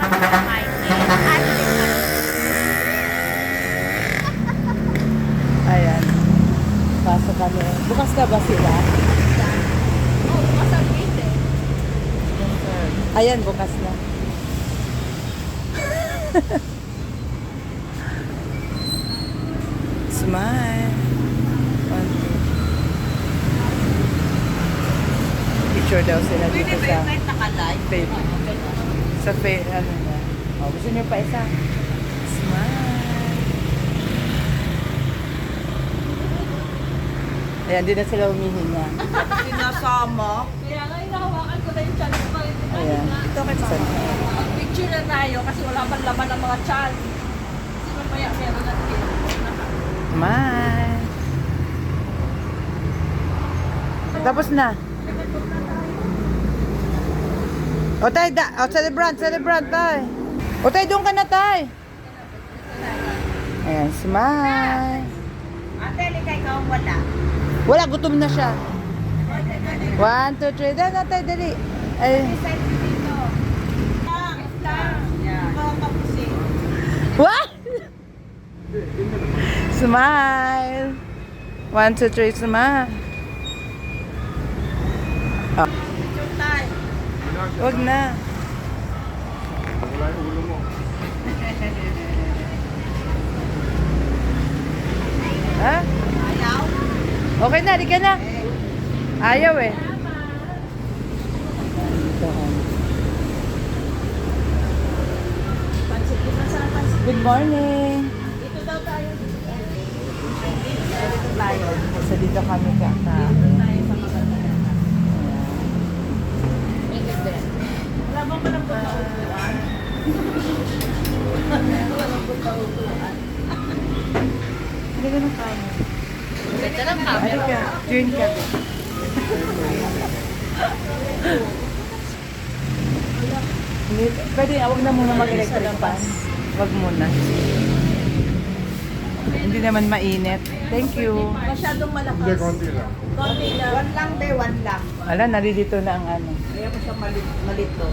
kami sa Michael. Ayan. Pasok kami. Bukas na ba sila? Oh, bukas ang gate eh. Ayan, bukas na. Smile. One, two. Picture daw sila dito sa naka-live? face. Sa face, ano na. Oh, gusto niyo pa isa? Smile. Ayan, di na sila humihinga. Sinasama. Kaya nga, hinahawakan ko na yung chan ko. Ayan. Ito kay mama. Picture na tayo kasi wala man laman ng mga chan. Kasi mamaya meron natin. Smile. Tapos na. O tay, celebrant tay. O tay, doon ka na tay. Ayan, smile. Ate, likay ka ang wala. Wala, gutom na siya. 1, 2, 3. Dali na tay, dali. Ay. What? Smile. 1, 2, 3, smile. Oh. Wag na. Wala yung ulo mo. Ha? Ayaw? Okay na, di ka na. Ayaw eh. Good morning. Dito daw tayo. So dito kami kakain. Tayo sa maganda. Wala bang palang pagkaupuan? Wala bang pagkaupuan? Hindi ka na kain. Ganda ng Ano ka? Turn ka. Hindi, pwede, huwag na muna mag-electric fan. Huwag muna. Hindi naman mainit. Thank you. Masyadong malakas. Hindi, konti lang. Konti lang. One lang, be. One lang. Ala, narilito na ang ano. Kaya mo siya malito.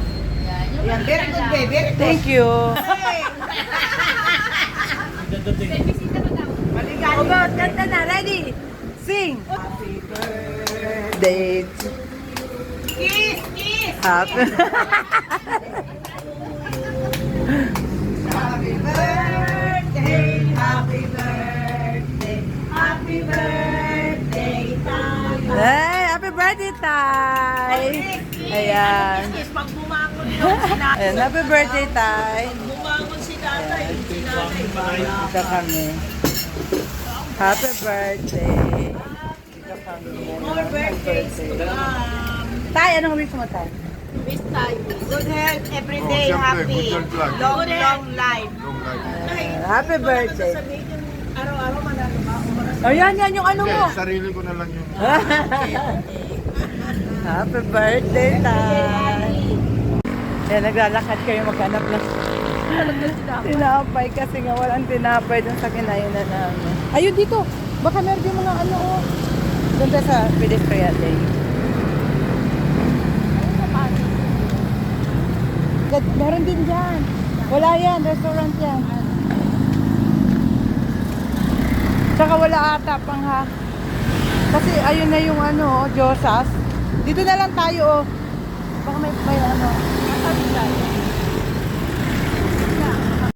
Yan. Very good, be. Very good. Thank you. Maligalig. About, kanta na. Ready? Sing. Happy birthday to Kiss! Kiss! Happy. Happy birthday! Happy birthday! Happy birthday, tayo! Hey, happy birthday, Tay. Ayan. Kiss! Pag bumangon yung sinatay. Ayan, happy birthday, Tay. Bumangon si tatay. Sinatay. Dito kami. Happy birthday. Dito kami. More birthdays to come. Tay, anong wish mo, Tay? Miss tayo. Good health every Oh, day. syempre, Happy. good health lang. Long, long life. Long life. Happy birthday. Araw-araw manalo ba ako? Ayan, yan yung ano mo. Hindi, sarili ko na lang yung... Happy birthday, Tay. Yan, naglalakad kayo maghanap ng tinapay kasi nga walang tinapay dun sa kinainan namin. Ayun dito. Baka meron yung mga ano, oh. Doon tayo sa pedestrian lane. Meron din dyan. Wala yan, restaurant yan. Tsaka wala ata pang ha. Kasi ayun na yung ano, Josas. Dito na lang tayo, oh. Baka may ano.